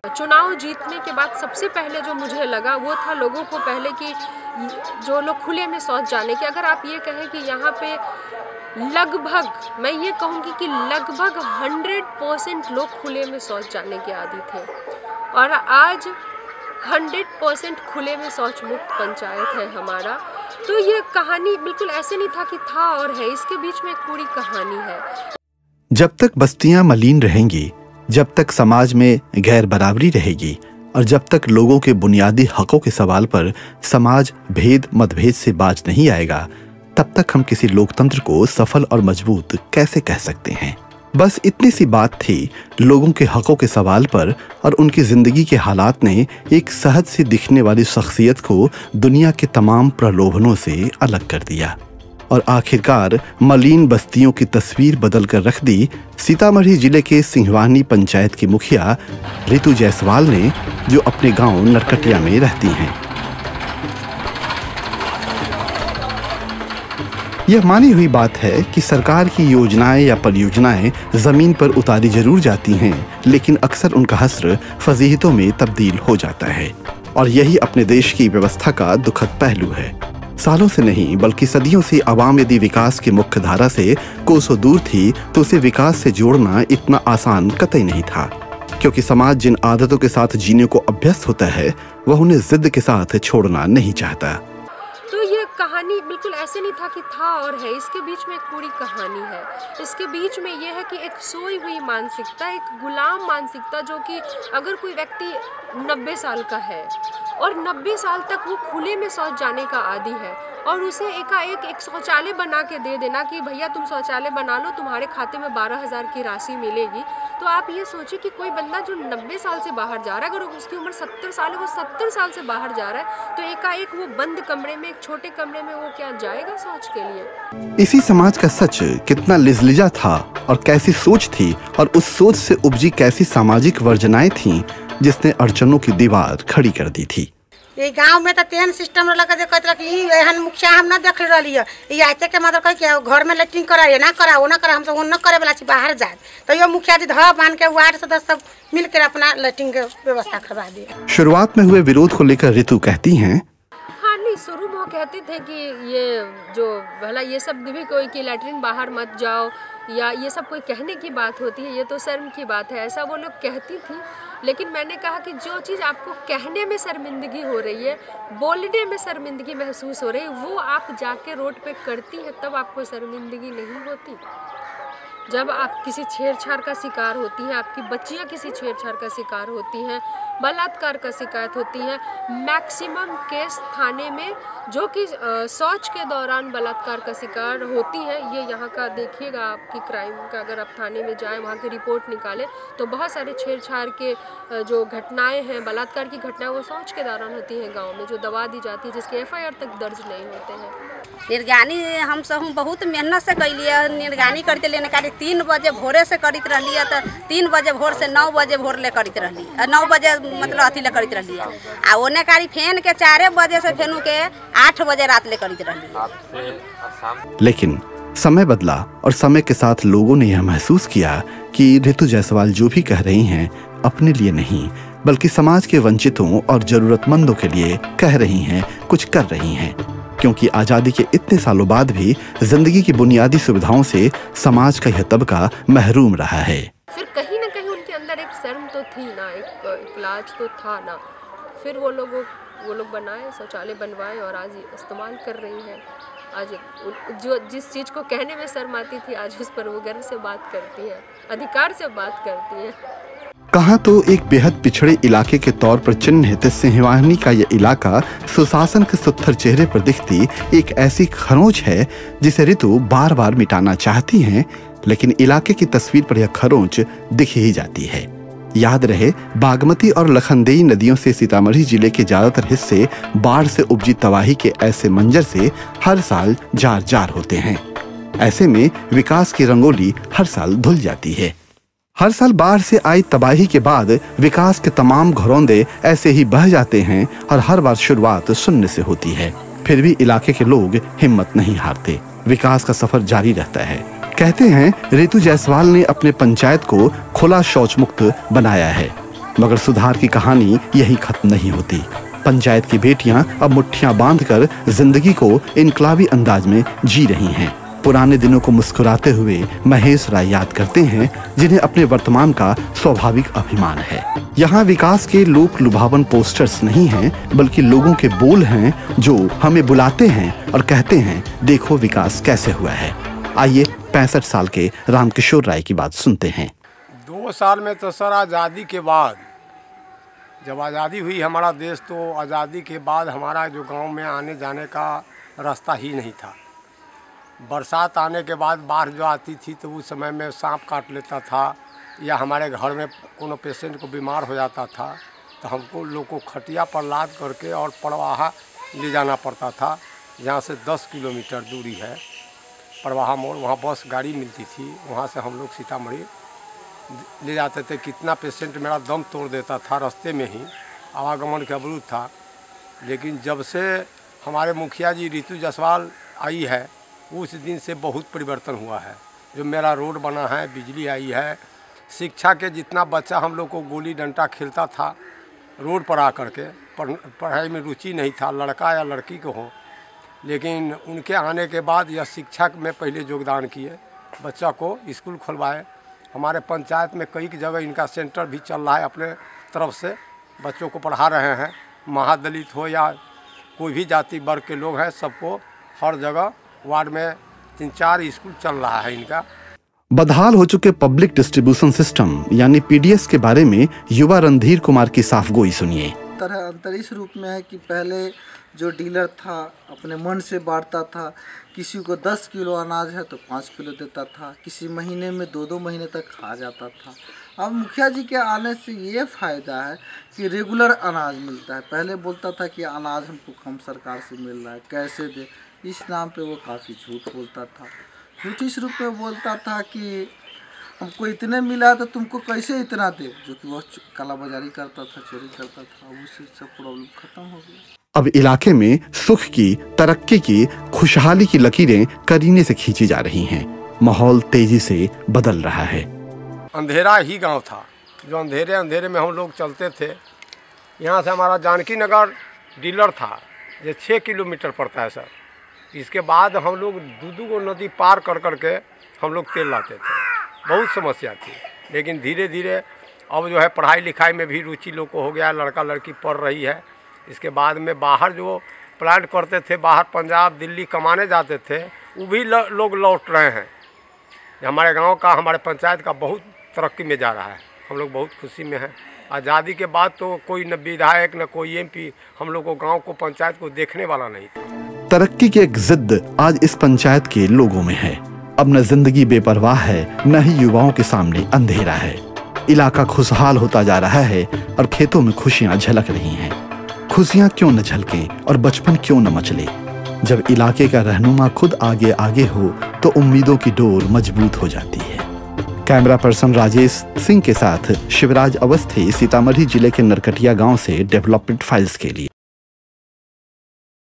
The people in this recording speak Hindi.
चुनाव जीतने के बाद सबसे पहले जो मुझे लगा वो था लोगों को पहले कि जो लोग खुले में शौच जाने के, अगर आप ये कहें कि यहाँ पे लगभग, मैं ये कहूँगी कि लगभग 100% लोग खुले में शौच जाने के आदी थे और आज 100% खुले में शौच मुक्त पंचायत है हमारा। तो ये कहानी बिल्कुल ऐसे नहीं था कि था और है, इसके बीच में एक पूरी कहानी है। जब तक बस्तियां मलिन रहेंगी, जब तक समाज में गैर बराबरी रहेगी और जब तक लोगों के बुनियादी हकों के सवाल पर समाज भेद मतभेद से बाज नहीं आएगा, तब तक हम किसी लोकतंत्र को सफल और मजबूत कैसे कह सकते हैं। बस इतनी सी बात थी लोगों के हकों के सवाल पर और उनकी जिंदगी के हालात ने एक सहज सी दिखने वाली शख्सियत को दुनिया के तमाम प्रलोभनों से अलग कर दिया और आखिरकार मलिन बस्तियों की तस्वीर बदल कर रख दी सीतामढ़ी जिले के सिंहवानी पंचायत की मुखिया रितु जायसवाल ने, जो अपने गांव नरकटिया में रहती हैं। यह मानी हुई बात है कि सरकार की योजनाएं या परियोजनाएं जमीन पर उतारी जरूर जाती हैं, लेकिन अक्सर उनका हस्र फजीहतों में तब्दील हो जाता है और यही अपने देश की व्यवस्था का दुखद पहलू है। सालों से नहीं बल्कि सदियों से आवाम यदि विकास की मुख्य धारा से कोसों दूर थी तो उसे विकास से जोड़ना इतना आसान कतई नहीं था, क्योंकि समाज जिन आदतों के साथ जीने को अभ्यस्त होता है वह उन्हें जिद के साथ छोड़ना नहीं चाहता। तो ये कहानी बिल्कुल ऐसे नहीं था कि था और है, इसके बीच में एक पूरी कहानी है। इसके बीच में ये है कि एक सोई हुई मानसिकता, एक गुलाम मानसिकता, जो कि अगर कोई व्यक्ति 90 साल का है और 90 साल तक वो खुले में शौच जाने का आदी है और उसे एकाएक एक शौचालय बना के दे देना कि भैया तुम शौचालय बना लो, तुम्हारे खाते में 12,000 की राशि मिलेगी, तो आप ये सोचिए कि कोई बंदा जो 90 साल से बाहर जा रहा है, अगर उसकी उम्र 70 साल है, वो 70 साल से बाहर जा रहा है, तो एकाएक वो बंद कमरे में, एक छोटे कमरे में वो क्या जाएगा शौच के लिए। इसी समाज का सच कितना लिजलिजा था और कैसी सोच थी और उस सोच से उपजी कैसी सामाजिक वर्जनाएं थीं जिसने अड़चनों की दीवार खड़ी कर दी थी। ये गांव में तो तेन सिस्टम लगा के कहत कि एहन मुखिया हम ना देख रही है, ये आते के मतलब कह के घर में लेटरिंग कराइए ना कराओ ना करा, हम सब न करे वाला बाहर जाए, तो ये मुखिया जी ध मान के वार्ड सदस्य सब मिलकर अपना लेटरिंग के व्यवस्था करवा दिए। शुरुआत में हुए विरोध को लेकर रितु कहती हैं, शुरू में वो कहते थे कि ये जो भला ये सब भी कोई कि लैट्रिन बाहर मत जाओ या ये सब कोई कहने की बात होती है, ये तो शर्म की बात है, ऐसा वो लोग कहती थी। लेकिन मैंने कहा कि जो चीज़ आपको कहने में शर्मिंदगी हो रही है, बोलने में शर्मिंदगी महसूस हो रही है, वो आप जाके रोड पे करती है तब आपको शर्मिंदगी नहीं होती। जब आप किसी छेड़छाड़ का शिकार होती हैं, आपकी बच्चियां किसी छेड़छाड़ का शिकार होती हैं, बलात्कार का शिकायत होती है, मैक्सिमम केस थाने में जो कि शौच के दौरान बलात्कार का शिकार होती है, ये यहाँ का देखिएगा आपकी क्राइम का, अगर आप थाने में जाएं वहाँ की रिपोर्ट निकालें तो बहुत सारे छेड़छाड़ के जो घटनाएं हैं, बलात्कार की घटनाएं, वो शौच के दौरान होती हैं गाँव में, जो दबा दी जाती है, जिसके FIR तक दर्ज नहीं होते हैं। निर्गानी हम सब बहुत मेहनत से कैलिए, निर्गानी करते लेने का 3 बजे भोरे से करित रही है, तो 3 बजे भोर से 9 बजे भोर ले करित रही, 9 बजे मतलब अथी ले करित रही आ ओने कारी फेन के 4 बजे से फेनू के 8 बजे रात ले करित रही। लेकिन समय बदला और समय के साथ लोगों ने यह महसूस किया कि रितु जायसवाल जो भी कह रही हैं अपने लिए नहीं बल्कि समाज के वंचितों और जरूरतमंदों के लिए कह रही हैं, कुछ कर रही हैं, क्योंकि आज़ादी के इतने सालों बाद भी जिंदगी की बुनियादी सुविधाओं से समाज का यह तबका महरूम रहा है। फिर कहीं ना कहीं उनके अंदर एक शर्म तो थी ना, एक लाज तो था ना, फिर वो लोग बनाए, शौचालय बनवाए और आज इस्तेमाल कर रही हैं। आज जो जिस चीज़ को कहने में शर्म आती थी, आज उस पर वो गर्व से बात करती है, अधिकार से बात करती है। कहाँ तो एक बेहद पिछड़े इलाके के तौर पर चिन्हित सिंहवानी का यह इलाका सुशासन के सुत्थर चेहरे पर दिखती एक ऐसी खरोंच है जिसे रितु बार बार मिटाना चाहती हैं, लेकिन इलाके की तस्वीर पर यह खरोंच दिख ही जाती है। याद रहे, बागमती और लखनदेई नदियों से सीतामढ़ी जिले के ज्यादातर हिस्से बाढ़ से उपजी तबाही के ऐसे मंजर से हर साल जार जार होते हैं। ऐसे में विकास की रंगोली हर साल धुल जाती है। हर साल बाढ़ से आई तबाही के बाद विकास के तमाम घरौंदे ऐसे ही बह जाते हैं और हर बार शुरुआत शून्य से होती है। फिर भी इलाके के लोग हिम्मत नहीं हारते, विकास का सफर जारी रहता है। कहते हैं रितु जायसवाल ने अपने पंचायत को खुला शौच मुक्त बनाया है। मगर सुधार की कहानी यही खत्म नहीं होती। पंचायत की बेटियां अब मुट्ठियां बांधकर जिंदगी को इनकलाबी अंदाज में जी रही हैं। पुराने दिनों को मुस्कुराते हुए महेश राय याद करते हैं, जिन्हें अपने वर्तमान का स्वाभाविक अभिमान है। यहाँ विकास के लोक लुभावन पोस्टर्स नहीं हैं, बल्कि लोगों के बोल हैं जो हमें बुलाते हैं और कहते हैं, देखो विकास कैसे हुआ है। आइए 65 साल के रामकिशोर राय की बात सुनते हैं। 2 साल में तो सर आज़ादी के बाद, जब आज़ादी हुई हमारा देश, तो आज़ादी के बाद हमारा जो गांव में आने जाने का रास्ता ही नहीं था। बरसात आने के बाद बाढ़ जो आती थी तो उस समय में सांप काट लेता था, या हमारे घर में कोनो पेशेंट को बीमार हो जाता था तो हमको लोग को खटिया पर लाद करके और परवाहा ले जाना पड़ता था। जहाँ से 10 किलोमीटर दूरी है परवाहा मोड़, वहाँ बस गाड़ी मिलती थी, वहाँ से हम लोग सीतामढ़ी ले जाते थे। कितना पेशेंट मेरा दम तोड़ देता था, रास्ते में ही आवागमन का अवरुद्ध था। लेकिन जब से हमारे मुखिया जी रितु जायसवाल आई है, उस दिन से बहुत परिवर्तन हुआ है। जो मेरा रोड बना है, बिजली आई है, शिक्षा के जितना बच्चा हम लोग को गोली डंडा खेलता था रोड पर आकर के, पढ़ाई में रुचि नहीं था, लड़का या लड़की को हो, लेकिन उनके आने के बाद यह शिक्षा में पहले योगदान किए, बच्चा को स्कूल खुलवाए। हमारे पंचायत में कई जगह इनका सेंटर भी चल रहा है, अपने तरफ से बच्चों को पढ़ा रहे हैं। महादलित हो या कोई भी जाति वर्ग के लोग हैं, सबको हर जगह वार्ड में 3-4 स्कूल चल रहा है इनका। बदहाल हो चुके पब्लिक डिस्ट्रीब्यूशन सिस्टम यानी पीडीएस के बारे में युवा रणधीर कुमार की साफगोई सुनिए। तरह अंतरिक्ष रूप में है कि पहले जो डीलर था अपने मन से बांटता था, किसी को 10 किलो अनाज है तो 5 किलो देता था, किसी महीने में 2-2 महीने तक खा जाता था। अब मुखिया जी के आने से ये फ़ायदा है कि रेगुलर अनाज मिलता है। पहले बोलता था कि अनाज हमको कम सरकार से मिल रहा है, कैसे दे, इस नाम पे वो काफ़ी झूठ बोलता था। झूठ इस रूप में बोलता था कि हमको इतने मिला तो तुमको कैसे इतना दे, जो कि वो कालाबाजारी करता था, चोरी करता था। उससे सब प्रॉब्लम खत्म हो गया। अब इलाके में सुख की, तरक्की की, खुशहाली की लकीरें करीने से खींची जा रही हैं। माहौल तेजी से बदल रहा है। अंधेरा ही गांव था, जो अंधेरे में हम लोग चलते थे। यहाँ से हमारा जानकी नगर डीलर था, जो 6 किलोमीटर पड़ता है सर। इसके बाद हम लोग दूधू नदी पार कर करके हम लोग तेल लाते थे। बहुत समस्या थी, लेकिन धीरे धीरे अब जो है पढ़ाई लिखाई में भी रुचि लोग को हो गया, लड़का लड़की पढ़ रही है। इसके बाद में बाहर जो प्लांट करते थे, बाहर पंजाब दिल्ली कमाने जाते थे, वो भी लोग लौट रहे हैं। हमारे गांव का, हमारे पंचायत का बहुत तरक्की में जा रहा है। हम लोग बहुत खुशी में हैं। आज़ादी के बाद तो कोई न विधायक न कोई एमपी हम लोग को, गाँव को, पंचायत को देखने वाला नहीं था। तरक्की की एक जिद आज इस पंचायत के लोगों में है। अब न जिंदगी बेपरवाह है, न ही युवाओं के सामने अंधेरा है। इलाका खुशहाल होता जा रहा है और खेतों में खुशियां झलक रही हैं। खुशियां क्यों न झलकें और बचपन क्यों न मचले। जब इलाके का रहनुमा खुद आगे आगे हो तो उम्मीदों की डोर मजबूत हो जाती है। कैमरा पर्सन राजेश सिंह के साथ शिवराज अवस्थी, सीतामढ़ी जिले के नरकटिया गांव से डेवलपमेंट फाइल्स के लिए।